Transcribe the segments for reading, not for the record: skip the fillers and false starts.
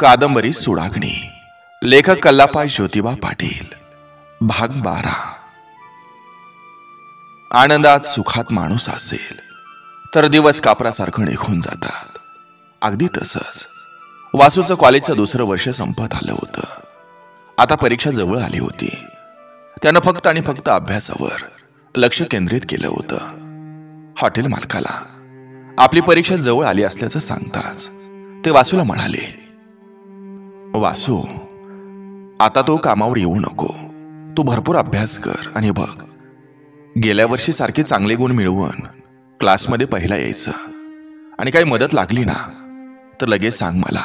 कादंबरी सुडाग्नी, लेखक कल्लापा ज्योतिबा पाटील, भाग 12। आनंदात सुखात माणूस असेल तर दिवस कापरासारखं निघून जातात। अगदी तसंच वासूचं कॉलेजचं दुसरं वर्ष संपत आलं होतं। आता परीक्षा जवळ आली होती। त्यानं फक्त आणि फक्त अभ्यासावर लक्ष केंद्रित केलं होतं। हॉटेल मालकाला आपली परीक्षा जवळ आली असल्याचं सांगताच ते वासूला म्हणाले, वासू, आता तो कामावर येऊ नको, तू भरपूर अभ्यास कर आणि बघ, गेल्या वर्षी सारखे चांगले गुण मिळवून क्लासमध्ये पहिला यायचं। आणि काही मदत लागली ना तर लगेच सांग मला,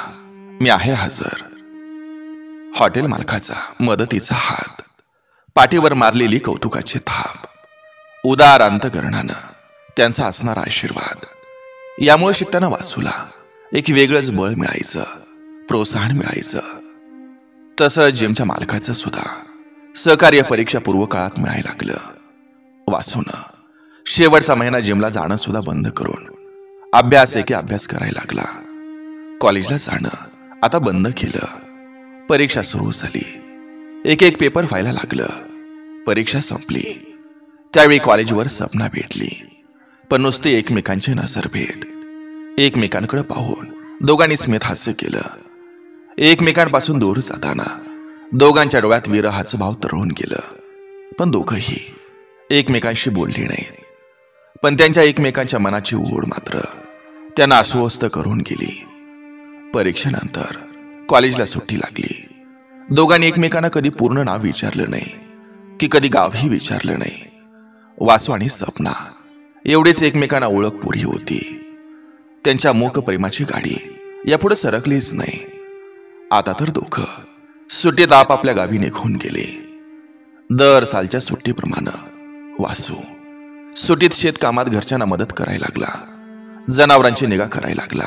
मी आहे हजर। हॉटेल मालकाचा मदतीचा हात, पाठीवर मारलेली कौतुकाची थाप, उदार अंतकरणानं त्यांचा असणारा आशीर्वाद, यामुळे शिकताना वासूला एक वेगळंच बळ मिळायचं, प्रोत्साहन मिळायचं। तसं जिमच्या मालकाचं सुद्धा सहकार्य परीक्षा पूर्व काळात मिळायला लागलं। वासूनं शेवटचा महिना जिमला जाणं सुद्धा बंद करून अभ्यास करायला लागला। कॉलेजला जाणं आता बंद केलं। परीक्षा सुरू झाली, एक पेपर व्हायला लागलं। परीक्षा संपली त्यावेळी कॉलेजवर सपना भेटली, पण नुसते एकमेकांची नजर भेट। एकमेकांकडे पाहून दोघांनी स्मित हास्य केलं। एकमेकांपासून दूर जाताना दोघांच्या डोळ्यात विरहाचं भाव तरळून गेलं, पण दोघंही एकमेकांशी बोलली नाहीत। पण त्यांच्या एकमेकांच्या मनाची ओढ मात्र त्यांना अस्वस्थ करून गेली। परीक्षेनंतर कॉलेजला सुट्टी लागली। दोघांनी एकमेकांना कधी पूर्ण नाव विचारलं नाही की कधी गावही विचारलं नाही। वासू आणि सपना एवढेच एकमेकांना ओळख पुरी होती। त्यांच्या मूक प्रेमाची गाडी यापुढे सरकलीच नाही। आता तर दोघं सुट्टीत आपापल्या गावी निघून गेले। दर सालच्या सुट्टीप्रमाणे वासू सुट्टीत शेतकामात घरच्यांना मदत करायला लागला, जनावरांची निगा करायला लागला,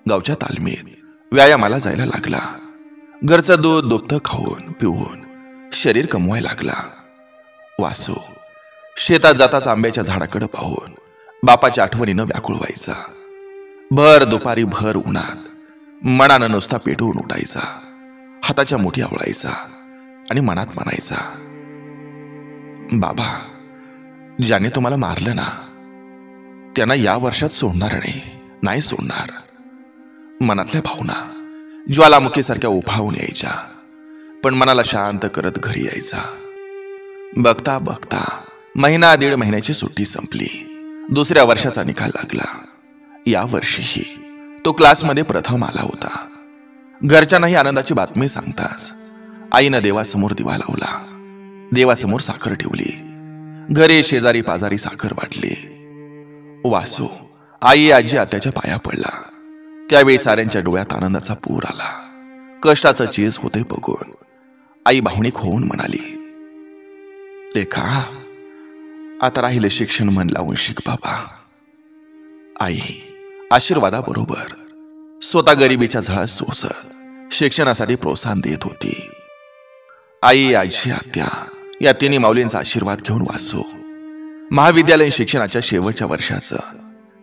गावच्या तालमीत व्यायामाला जायला लागला, घरचं दूध दुभतं खाऊन पिऊन शरीर कमवायला लागला। वासू शेतात जाताच आंब्याच्या झाडाकडे पाहून बापाच्या आठवणीनं व्याकुळ व्हायचा। भर दुपारी भर उन्हात मनानं नुसता पेटवून उठायचा, हाताच्या मुठी आवळायचा आणि मनात म्हणायचा, बाबा, ज्याने तुम्हाला मारलं ना त्यांना या वर्षात सोडणार नाही सोडणार। मनातल्या भावना ज्वालामुखीसारख्या उफाळून यायच्या, पण मनाला शांत करत घरी यायचा। बघता बघता महिना दीड महिन्याची सुट्टी संपली। दुसऱ्या वर्षाचा निकाल लागला। या वर्षीही तो क्लासमध्ये प्रथम आला होता। घरच्यांनाही आनंदाची बातमी सांगताच आईनं देवासमोर दिवा लावला, देवासमोर साखर ठेवली, घरी शेजारी पाजारी साखर वाटली। वासू आई आजी आत्याच्या पाया पडला। त्यावेळी साऱ्यांच्या डोळ्यात आनंदाचा पूर आला। कष्टाचं चीज होते बघून आई भावनिक होऊन म्हणाली, लेखा, आता राहिले शिक्षण मन लावून शिक बाबा। आई आशीर्वादाबरोबर स्वतः गरिबीच्या झळा सोसत शिक्षणासाठी प्रोत्साहन देत होती। आई आजी आत्या या तिन्ही माऊलींचा आशीर्वाद घेऊन वासू महाविद्यालयीन शिक्षणाच्या शेवटच्या वर्षाचं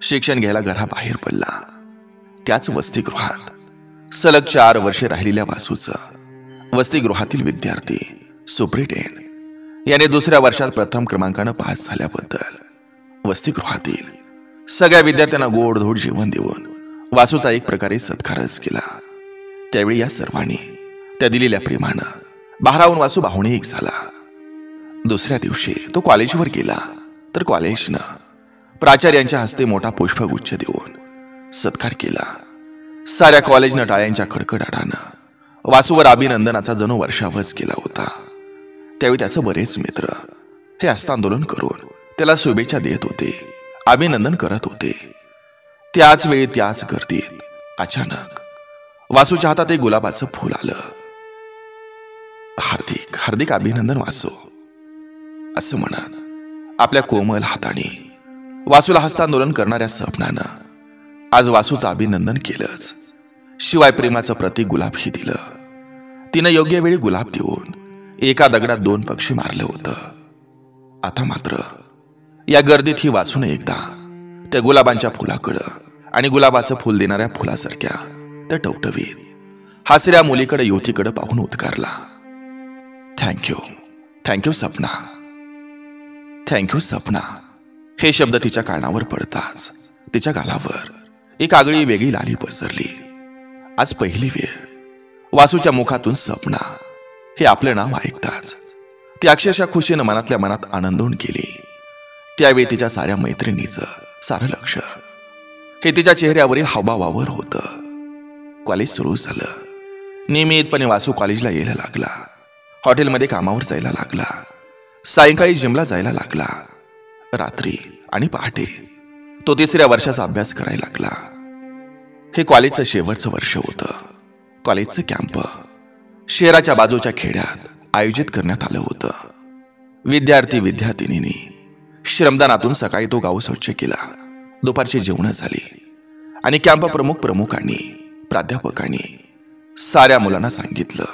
शिक्षण घ्यायला घराबाहेर पडला। त्याच वसतिगृहात सलग 4 वर्षे राहिलेल्या वासूचं वसतिगृहातील विद्यार्थी सुप्रिटेंड याने दुसऱ्या वर्षात प्रथम क्रमांकानं पास झाल्याबद्दल वसतिगृहातील सगळ्या विद्यार्थ्यांना गोडधोड जेवण देऊन वासूचा एक प्रकारे सत्कारच केला। त्यावेळी या सर्वांनी त्या दिलेल्या प्रेमानं भारावून वासू भावनिक झाला। दुसऱ्या दिवशी तो कॉलेजवर गेला तर कॉलेजनं प्राचार्यांच्या हस्ते मोठा पुष्पगुच्छ देऊन सत्कार केला। साऱ्या कॉलेजनं टाळ्यांच्या कडकडाटानं वासूवर अभिनंदनाचा जणू वर्षावच केला होता। त्यावेळी त्याचे बरेच मित्र हे हस्तांदोलन करून त्याला शुभेच्छा देत होते, अभिनंदन करत होते। त्याच वेळी त्याच गर्दीत अचानक वासूच्या हातात एक गुलाबाचं फूल आलं। हार्दिक हार्दिक अभिनंदन वासू, असं म्हणत आपल्या कोमल हाताने वासूला हस्तांदोलन करणाऱ्या सपनानं आज वासूचं अभिनंदन केलंच, शिवाय प्रेमाचं प्रतीक गुलाबही दिलं। तिनं योग्य वेळी गुलाब देऊन एका दगडात 2 पक्षी मारलं होतं। आता मात्र या गर्दीत ही वासून एकदा त्या गुलाबांच्या फुलाकडं आणि गुलाबाचं फूल देणाऱ्या फुलासारख्या त्या टवटवीत हसऱ्या मुलीकडे युवतीकडे पाहून उद्गारला, thank you, thank you Sapna, thank you Sapna. हे शब्द तिच्या कानावर पडताच तिच्या गालावर एक आगळी वेगळी लाली पसरली. आज पहिली वेळ वासूच्या मुखातून सपना हे आपलं नाव ऐकताच ती अक्षरशः खुशीनं मनातल्या मनात आनंदून गेली. त्यावेळी तिच्या साऱ्या मैत्रिणीचं सारं लक्ष हे तिच्या चेहऱ्यावरील हावभावावर होतं. कॉलेज सुरू झालं. नियमितपणे वासू कॉलेजला यायला लागला. हॉटेलमध्ये कामावर जायला लागला. सायंकाळी जिमला जायला लागला. रात्री आणि पहाटे तो 3ऱ्या वर्षाचा अभ्यास करायला लागला. हे कॉलेजचं शेवटचं वर्ष होतं. कॉलेजचं कॅम्प शहराच्या बाजूच्या खेड्यात आयोजित करण्यात आलं होतं. विद्यार्थी विद्यार्थिनींनी श्रमदानातून सकाळी तो गाव स्वच्छ केला. दुपारची जेवणं झाली आणि कॅम्प प्रमुखांनी प्राध्यापकांनी साऱ्या मुलांना सांगितलं,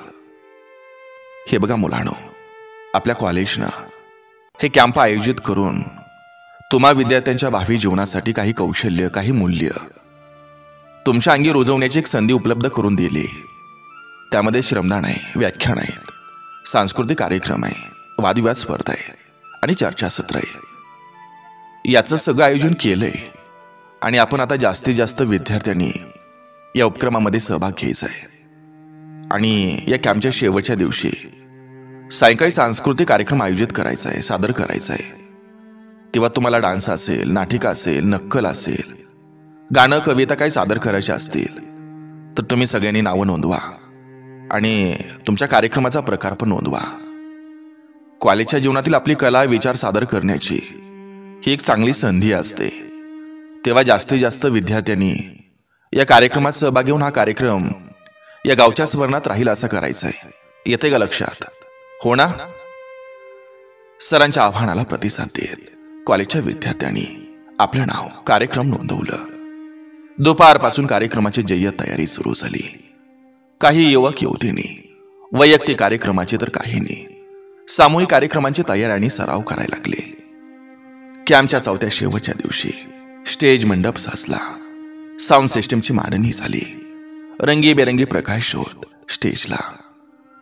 हे बघा मुलांनो, आपल्या कॉलेजनं हे कॅम्प आयोजित करून तुम्हा विद्यार्थ्यांच्या भावी जीवनासाठी काही कौशल्य, काही मूल्य तुमच्या अंगी रुजवण्याची एक संधी उपलब्ध करून दिली. त्यामध्ये श्रमदान आहे, व्याख्यान आहेत, सांस्कृतिक कार्यक्रम आहे, वादविवाद स्पर्धा आहे आणि चर्चासत्र आहे. याचं सगळं आयोजन केलंय आणि आपण आता जास्तीत जास्त विद्यार्थ्यांनी या उपक्रमामध्ये सहभाग घ्यायचा आहे. आणि या कॅम्पच्या शेवटच्या दिवशी सायंकाळी सांस्कृतिक कार्यक्रम आयोजित करायचा आहे, सादर करायचा आहे. तेव्हा तुम्हाला डान्स असेल, नाटिका असेल, नक्कल असेल, गाणं, कविता काही सादर करायचे असतील तर तुम्ही सगळ्यांनी नावं नोंदवा आणि तुमच्या कार्यक्रमाचा प्रकार पण नोंदवा. कॉलेजच्या जीवनातील आपली कला, विचार सादर करण्याची ही एक चांगली संधी असते. तेव्हा जास्तीत जास्त विद्यार्थ्यांनी या कार्यक्रमात सहभागी होऊन हा कार्यक्रम या गावच्या स्मरणात राहील असं करायचं आहे. येते का लक्षात? हो ना? सरांच्या आव्हानाला प्रतिसाद देत कॉलेजच्या विद्यार्थ्यांनी आपलं नाव, कार्यक्रम नोंदवलं. दुपारपासून कार्यक्रमाची जय्यत तयारी सुरू झाली. काही युवक युवतींनी वैयक्तिक कार्यक्रमाची तर काहींनी सामूहिक कार्यक्रमांची तयारी आणि सराव करायला लागले. कॅम्पच्या 4थ्या शेवटच्या दिवशी स्टेज मंडप सजला. साऊंड सिस्टीमची मांडणी झाली. रंगीबेरंगी प्रकाश शोध स्टेजला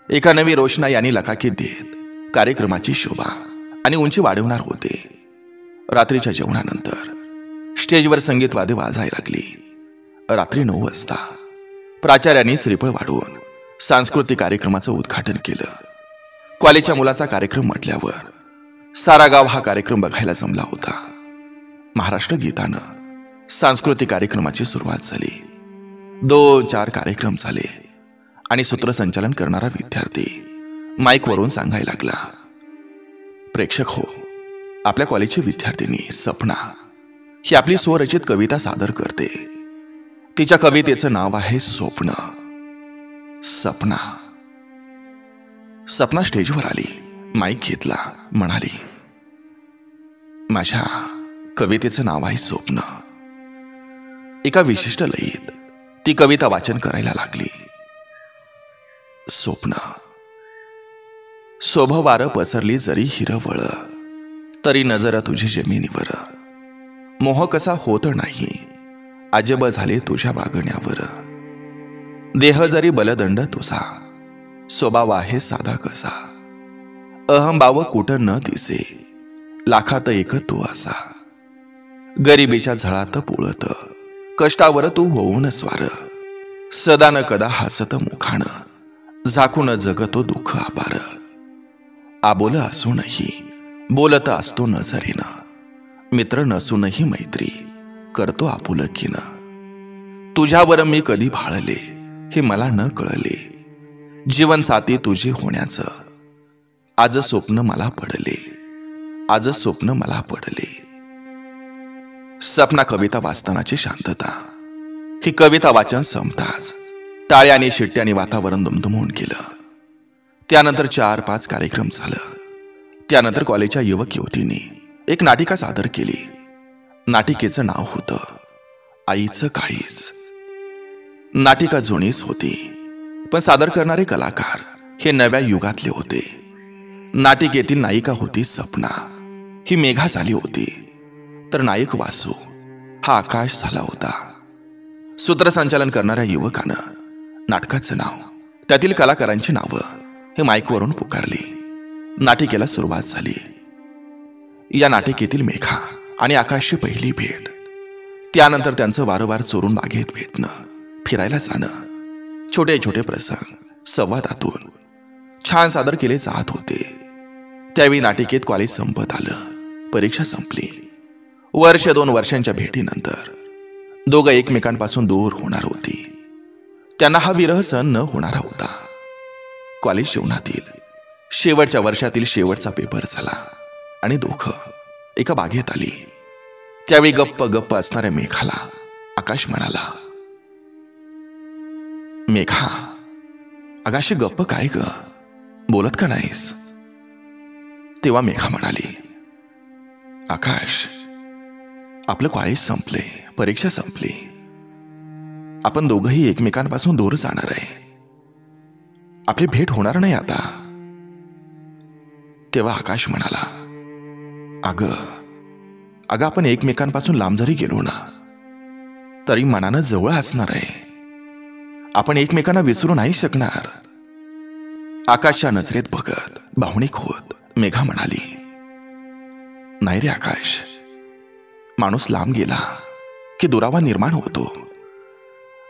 एका नवी रोषणाई आणि लकाकी देत कार्यक्रमाची शोभा आणि उंची वाढवणार होते. रात्रीच्या जेवणानंतर स्टेजवर संगीत वाद्य वाजायला लागली. रात्री 9 वाजता प्राचार्यांनी श्रीफळ वाढवून सांस्कृतिक कार्यक्रमाचं उद्घाटन केलं. कॉलेजच्या मुलाचा कार्यक्रम म्हटल्यावर सारा गाव हा कार्यक्रम बघायला जमला होता. महाराष्ट्र गीतानं सांस्कृतिक कार्यक्रमाची सुरुवात झाली. 2-4 कार्यक्रम झाले आणि सूत्रसंचालन करणारा विद्यार्थी माईकवरून सांगायला लागला, प्रेक्षक हो, आपल्या कॉलेजची विद्यार्थिनी सपना ही आपली स्वरचित कविता सादर करते. तिच्या कवितेचं नाव आहे स्वप्न. सपना. सपना स्टेजवर आली, माईक घेतला, म्हणाली, माझ्या कवितेचं नाव आहे स्वप्न. एका विशिष्ट लयीत ती कविता वाचन करायला लागली. स्वप्न. शोभवार पसरली जरी हिरवळ, तरी नजर तुझी जमिनीवर. मोह कसा होत नाही, अजब झाले तुझ्या वागण्यावर. देह जरी बलदंड तुझा, स्वभाव आहे साधा कसा. अहंभाव कुठं न दिसे, लाखात एक तू असा. गरिबीच्या झळात पोळत, कष्टावर तू होऊन स्वार. सदा न कदा हसत मुखानं, झाकून जगतो दुःख अपार. आबोल असूनही बोलत असतो नजरेनं, मित्र नसूनही मैत्री करतो आपुलकीनं. तुझ्यावर मी कधी भाळले हे मला न कळले. जीवनसाथी तुझे होण्याचं आज स्वप्न मला पडले. आज स्वप्न मला पडले. सपना कविता वाचतानाची शांतता. ही कविता वाचन संपताच टाळ्या आणि शिट्ट्याने वातावरण दुमदुमून गेलं. त्यानंतर 4-5 कार्यक्रम झालं. त्यानंतर कॉलेजच्या युवक युवतींनी एक नाटिका सादर केली. नाटिकेचं नाव होतं आईचं काळीज. नाटिका जुनीच होती, पण सादर करणारे कलाकार हे नव्या युगातले होते. नाटिकेतील नायिका होती सपना, ही मेघा झाली होती, तर नायक वासू हा आकाश झाला होता. सूत्रसंचालन करणाऱ्या युवकानं नाटकाचं नाव त्यातील कलाकारांची नावं हे माईकवरून पुकारली. नाटिकेला सुरुवात झाली. या नाटिकेतील मेघा आणि आकाशची पहिली भेट, त्यानंतर त्यांचं वारंवार चोरून मागेत भेटणं, फिरायला जाणं, छोटे छोटे प्रसंग संवादातून छान सादर केले जात होते. त्यावेळी नाटिकेत कॉलेज संपत आलं, परीक्षा संपली. वर्ष 2 वर्षांच्या भेटीनंतर दोघं एकमेकांपासून दूर होणार होती. त्यांना हा विरह सहन न होणारा होता. कॉलेज जीवनातील शेवटच्या वर्षातील शेवटचा पेपर झाला आणि दोघं एका बागेत आली. त्यावेळी गप्प गप्प असणाऱ्या मेघाला आकाश म्हणाला, मेघा, आकाशी गप्प काय ग, बोलत का नाहीस? तेव्हा मेघा म्हणाली, आकाश, आपलं कॉलेज संपले, परीक्षा संपली, आपण दोघंही एकमेकांपासून दूर जाणार आहे, आपली भेट होणार नाही आता. तेव्हा आकाश म्हणाला, अगं आपण एकमेकांपासून लांब जरी गेलो ना तरी मनानं जवळ असणार आहे, आपण एकमेकांना विसरू नाही शकणार. आकाशच्या नजरेत बघत भावनिक होत मेघा म्हणाली, नाही रे आकाश, माणूस लांब गेला की दुरावा निर्माण होतो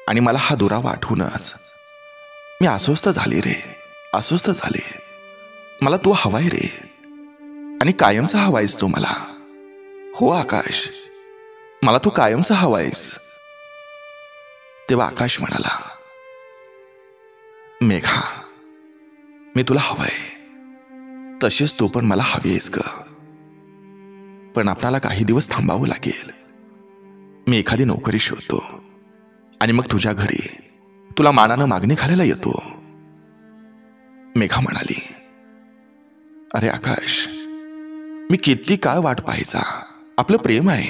आणि मला हा दुरावा आठवूनच मी अस्वस्थ झाले रे, अस्वस्थ झाले. मला तू हवाय रे, आणि कायमचा हवायस तू मला. हो आकाश, मला तू कायमचा हवायस. तेव्हा आकाश म्हणाला, मेघा, मी तुला हवाय, तशीच तू पण मला हवी आहेस ग. पण आपल्याला काही दिवस थांबावं लागेल. मी एखादी नोकरी शोधतो आणि मग तुझ्या घरी तुला मानानं मागणी घालायला येतो. मेघा म्हणाली, अरे आकाश, मी किती काळ वाट पाहायचा, आपलं प्रेम आहे,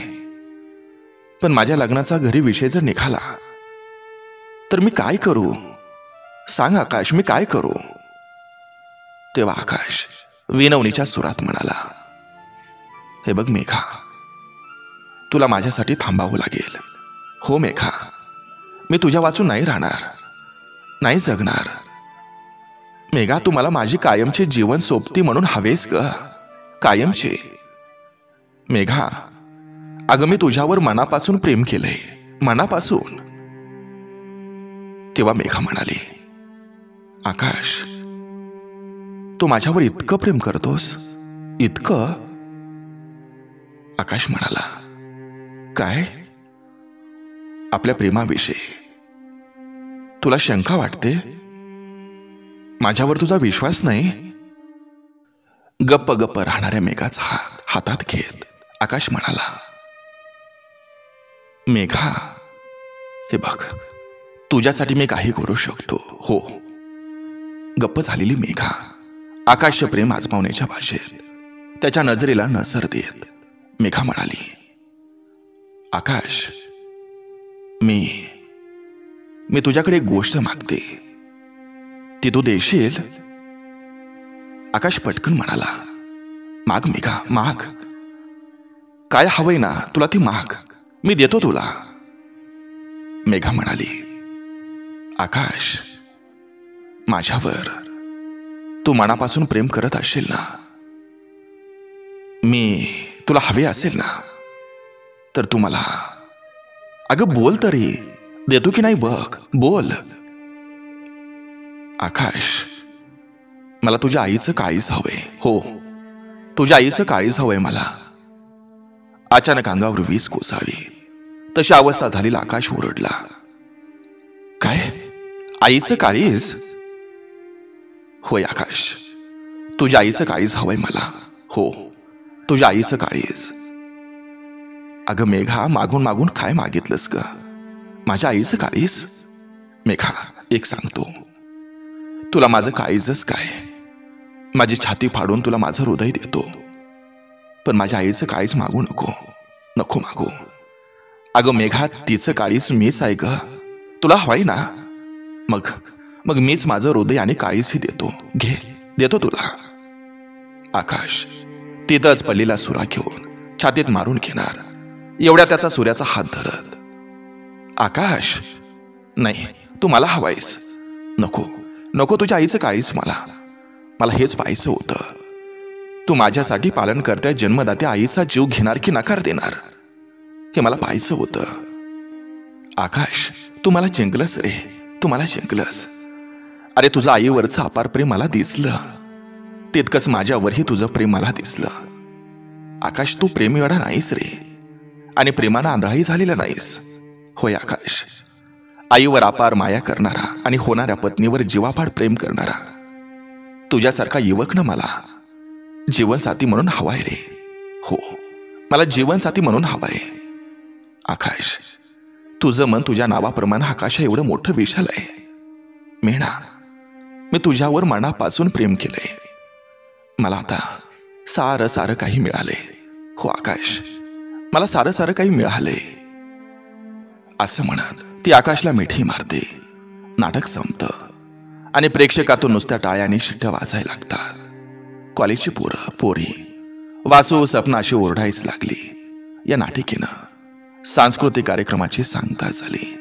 पण माझ्या लग्नाचा घरी विषय जर निघाला तर मी काय करू? सांग आकाश, मी काय करू? तेव्हा आकाश विनवणीच्या सुरात म्हणाला, हे बघ मेघा, तुला माझ्यासाठी थांबावं लागेल. हो मेघा, मी तुझ्या वाचून नाही राहणार, नाही जगणार. मेघा, तू मला माझी कायमची जीवन सोबती म्हणून हवेस ग, कायमचे. मेघा, अगं मी तुझ्यावर मनापासून प्रेम केलंय, मनापासून. तेव्हा मेघा म्हणाली, आकाश, तू माझ्यावर इतकं प्रेम करतोस, इतकं? आकाश म्हणाला, काय? आपल्या प्रेमाविषयी तुला शंका वाटते? माझ्यावर तुझा विश्वास नाही? गप्प गप्प राहणाऱ्या मेघाचा हात हातात घेत आकाश म्हणाला, मेघा, हे बघ, तुझ्यासाठी मी काही करू शकतो. हो. गप्प झालेली मेघा आकाशचे प्रेम आजमावण्याच्या भाषेत त्याच्या नजरेला नजर देत मेघा म्हणाली, आकाश, मी तुझ्याकडे एक गोष्ट मागते, ती तू देशील? आकाश पटकन म्हणाला, माग मेघा, माग. काय हवंय ना तुला ती माग, मी देतो तुला. मेघा म्हणाली, आकाश, माझ्यावर तू मनापासून प्रेम करत असशील ना, मी तुला हवे असेल ना, तर तू मला, अगं बोल तरी, देतो की नाही बघ, बोल. आकाश, मला तुझ्या आईचं काळीज हवंय. हो, तुझ्या आईचं काळीज हवंय मला. अचानक अंगावर वीज कोसळली तशी अवस्था झालेला आकाश ओरडला, काय? आईचं काळीज? होय आकाश, तुझ्या आईचं काळीज हवंय मला. हो, तुझ्या आईचं काळीज. अगं मेघा, मागून मागून काय मागितलंस ग? माझ्या आईचं काळीज? मेघा, एक सांगतो, तुला माझं काळीजच काय, माझी छाती फाडून तुला माझं हृदय देतो, पण माझ्या आईचं काळीज मागू नको, नको मागू. अगं मेघा, तिचं काळीज मीच आहे ग, तुला हवाय ना? मग मीच माझं हृदय आणि काळीजही देतो, घे, देतो तुला. आकाश तिथंच पडलेला सुरा घेऊन छातीत मारून घेणार एवढ्या त्याचा सूर्याचा हात धरत, आकाश, नाही, तू मला हवायस. नको नको तुझ्या आईचं काळीच मला हेच पाहायचं होतं. तू माझ्यासाठी पालन करत्या जन्मदात्या आईचा जीव घेणार की नकार देणार हे मला पाहायचं होतं. आकाश, तू मला जिंकलंस रे, तू मला जिंकलंस. अरे तुझं आईवरचं अपार प्रेम मला दिसलं, तितकंच माझ्यावरही तुझं प्रेम मला दिसलं. आकाश, तू प्रेमीवाडा नाहीस रे, आणि प्रेमानं आंधळाही झालेला नाहीस. होय आकाश, आईवर अपार माया करणारा आणि होणाऱ्या पत्नीवर जीवापाड प्रेम करणारा तुझ्यासारखा युवक ना मला जीवनसाथी म्हणून हवाय रे. हो, मला जीवनसाथी म्हणून हवाय. आकाश, तुझं मन तुझ्या नावाप्रमाणे आकाशा एवढं मोठं विशाल आहे. मेणा, मी तुझ्यावर मनापासून प्रेम केलंय. मला आता सारं काही मिळालंय. हो आकाश, मला सारं काही मिळालंय. असं म्हणत ती आकाशला मिठी मारते. नाटक संपतं आणि प्रेक्षकातून नुसत्या टाळ्याने शिट्ट्या वाजायला लागतात. कॉलेजची पोरं पोरी वासू सपनाशी ओरडायच लागली. या नाटिकेनं सांस्कृतिक कार्यक्रमाची सांगता झाली.